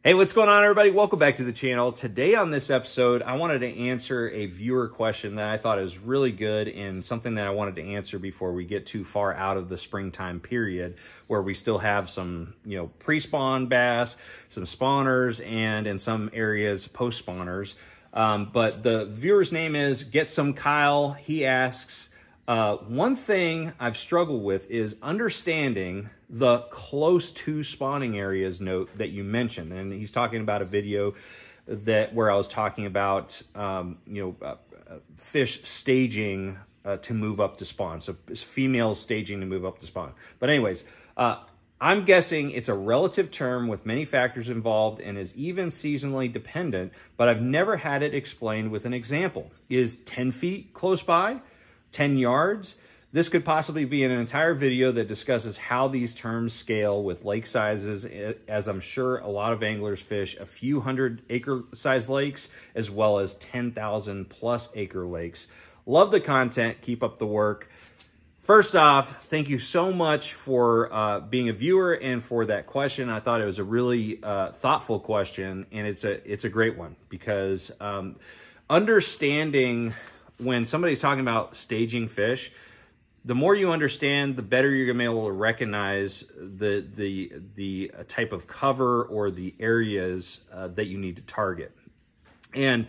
Hey, what's going on, everybody? Welcome back to the channel. Today on this episode, I wanted to answer a viewer question that I thought was really good and something that I wanted to answer before we get too far out of the springtime period where we still have some, pre-spawn bass, some spawners, and in some areas, post-spawners. But the viewer's name is Get Some Kyle. He asks, one thing I've struggled with is understanding the close to spawning areas note that you mentioned. And he's talking about a video where I was talking about, fish staging to move up to spawn. So females staging to move up to spawn. But anyways, I'm guessing it's a relative term with many factors involved and is even seasonally dependent, but I've never had it explained with an example. Is 10 feet close by? 10 yards? This could possibly be an entire video that discusses how these terms scale with lake sizes, as I'm sure a lot of anglers fish a few hundred acre size lakes, as well as 10,000 plus acre lakes. Love the content. Keep up the work. First off, thank you so much for being a viewer and for that question. I thought it was a really thoughtful question, and it's a great one because understanding when somebody's talking about staging fish, the more you understand, the better you're gonna be able to recognize the type of cover or the areas that you need to target. And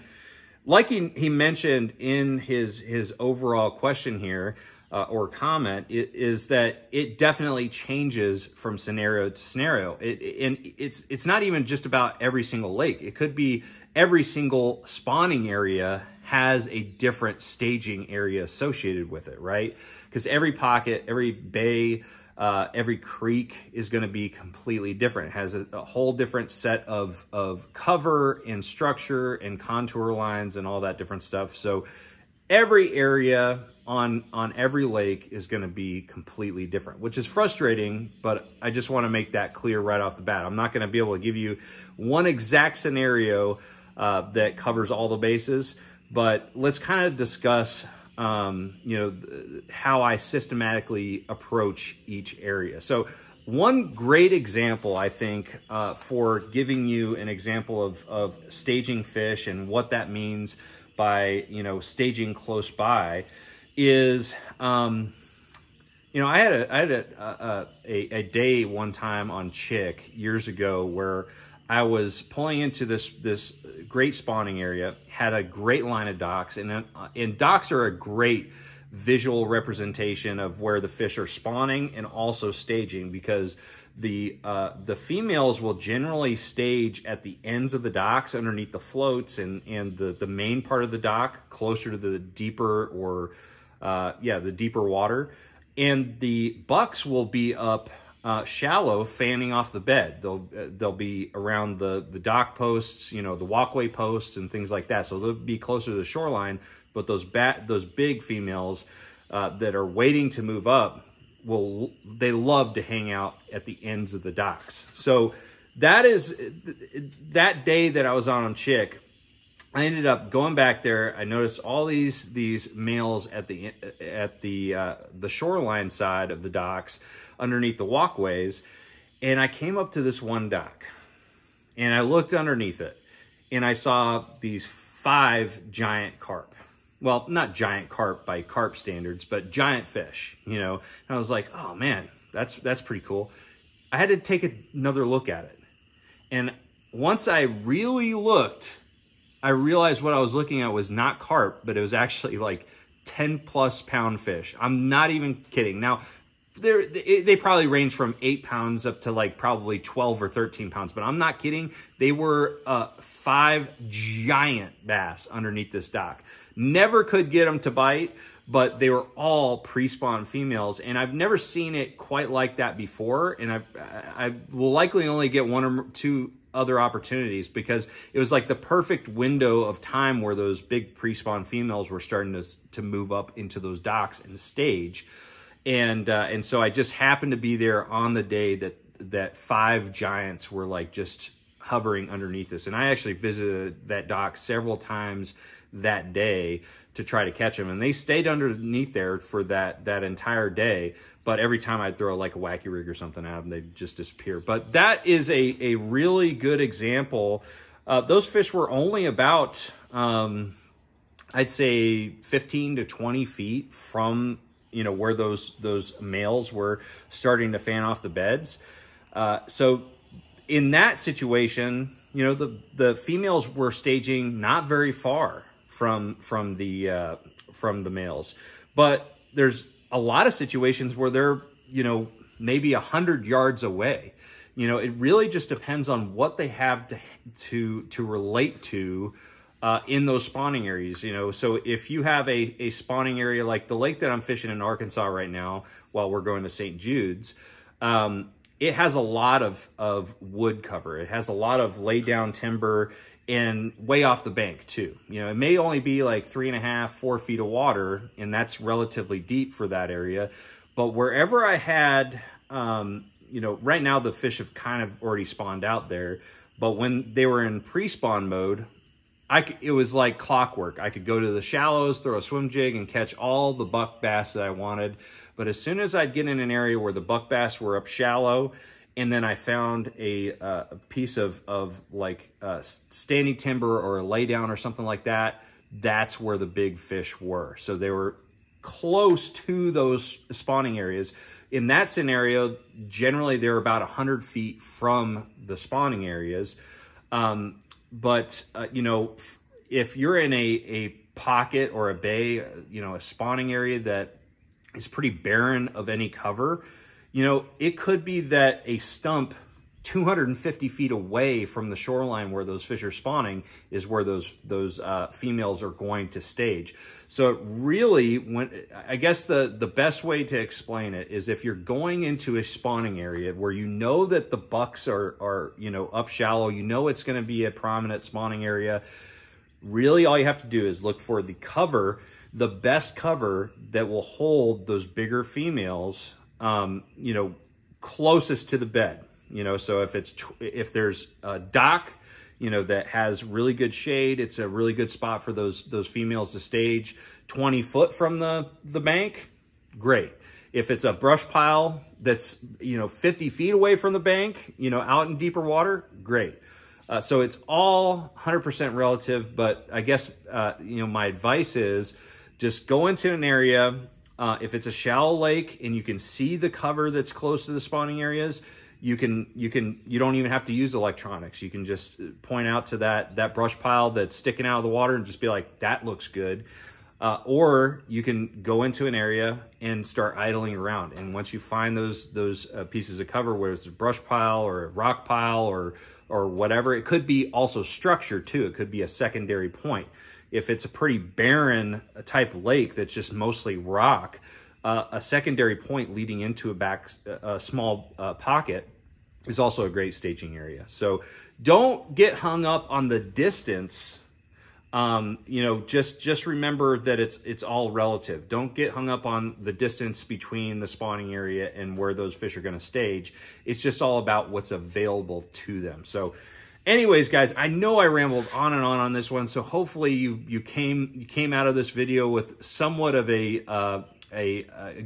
like he mentioned in his overall question here or comment, is that it definitely changes from scenario to scenario. And it's not even just about every single lake. It could be every single spawning area has a different staging area associated with it, right? Because every pocket, every bay, every creek is going to be completely different. It has a whole different set of cover and structure and contour lines and all that different stuff. So every area on every lake is going to be completely different, which is frustrating, but I just want to make that clear right off the bat. I'm not going to be able to give you one exact scenario that covers all the bases, but let's kind of discuss how I systematically approach each area. So one great example, I think, for giving you an example of staging fish and what that means by, staging close by is, I had a day one time on Chick years ago where I was pulling into this great spawning area, had a great line of docks, and docks are a great visual representation of where the fish are spawning and also staging, because the females will generally stage at the ends of the docks underneath the floats and the main part of the dock closer to the deeper the deeper water, and the bucks will be up shallow, fanning off the bed. They'll be around the dock posts, the walkway posts and things like that. So they'll be closer to the shoreline, but those big females that are waiting to move up, they love to hang out at the ends of the docks. So that day that I was on Chick, I ended up going back there. I noticed all these males at the shoreline side of the docks underneath the walkways, and I came up to this one dock and I looked underneath it and I saw these 5 giant carp. Well, not giant carp by carp standards, but giant fish, and I was like, oh man, that's pretty cool. I had to take another look at it, and once I really looked, I realized what I was looking at was not carp, but it was actually like 10+ pound fish. I'm not even kidding. Now, they probably range from 8 pounds up to like probably 12 or 13 pounds, but I'm not kidding. They were 5 giant bass underneath this dock. Never could get them to bite, but they were all pre-spawn females, and I've never seen it quite like that before, and I will likely only get 1 or 2 other opportunities, because it was like the perfect window of time where those big pre-spawn females were starting to move up into those docks and stage. And so I just happened to be there on the day that 5 giants were like just hovering underneath this. And I actually visited that dock several times that day to try to catch them, and they stayed underneath there for that entire day. But every time I'd throw like a wacky rig or something at them, they'd just disappear. But that is a really good example. Those fish were only about, I'd say 15 to 20 feet from, you know, where those males were starting to fan off the beds. So in that situation, you know, the females were staging not very far from the males, but there's a lot of situations where they're, you know, maybe 100 yards away. You know, it really just depends on what they have to relate to in those spawning areas. You know, so if you have a spawning area like the lake that I'm fishing in Arkansas right now while we're going to St. Jude's, it has a lot of wood cover. It has a lot of laid down timber and way off the bank too. You know, it may only be like 3.5, 4 feet of water, and that's relatively deep for that area. But wherever I had, you know, right now the fish have kind of already spawned out there, but when they were in pre-spawn mode, it was like clockwork. I could go to the shallows, throw a swim jig, and catch all the buck bass that I wanted. But as soon as I'd get in an area where the buck bass were up shallow, and then I found a piece of like standing timber or a lay down or something like that, that's where the big fish were. So they were close to those spawning areas. In that scenario, generally they're about 100 feet from the spawning areas. But you know, if you're in a pocket or a bay, you know, a spawning area that is pretty barren of any cover, you know, it could be that a stump 250 feet away from the shoreline where those fish are spawning is where those females are going to stage. So it really, I guess the best way to explain it is if you're going into a spawning area where you know that the bucks are you know, up shallow, you know it's going to be a prominent spawning area, really all you have to do is look for the cover, the best cover that will hold those bigger females, you know, closest to the bed. You know, so if there's a dock, you know, that has really good shade, it's a really good spot for those females to stage. 20 foot from the bank, great. If it's a brush pile that's, you know, 50 feet away from the bank, you know, out in deeper water, great. So it's all 100% relative, but I guess, you know, my advice is just go into an area. If it's a shallow lake and you can see the cover that's close to the spawning areas, you don't even have to use electronics. You can just point out to that brush pile that's sticking out of the water and just be like, that looks good. Or you can go into an area and start idling around. And once you find those pieces of cover, whether it's a brush pile or a rock pile or whatever, it could be also structure too. It could be a secondary point. If it's a pretty barren type lake that's just mostly rock, a secondary point leading into a small pocket is also a great staging area. So don't get hung up on the distance. You know, just remember that it's all relative. Don't get hung up on the distance between the spawning area and where those fish are going to stage. It's just all about what's available to them. So anyways, guys, I know I rambled on and on this one. So hopefully you came out of this video with somewhat of a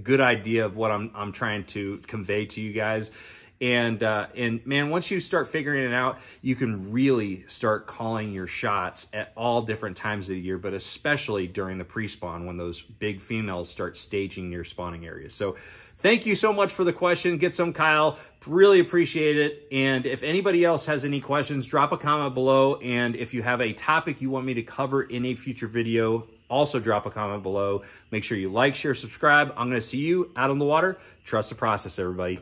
good idea of what I'm trying to convey to you guys. And man, once you start figuring it out, you can really start calling your shots at all different times of the year, but especially during the pre-spawn when those big females start staging near spawning areas. So thank you so much for the question. Get some, Kyle. Really appreciate it. And if anybody else has any questions, drop a comment below. And if you have a topic you want me to cover in a future video, also drop a comment below. Make sure you like, share, subscribe. I'm going to see you out on the water. Trust the process, everybody.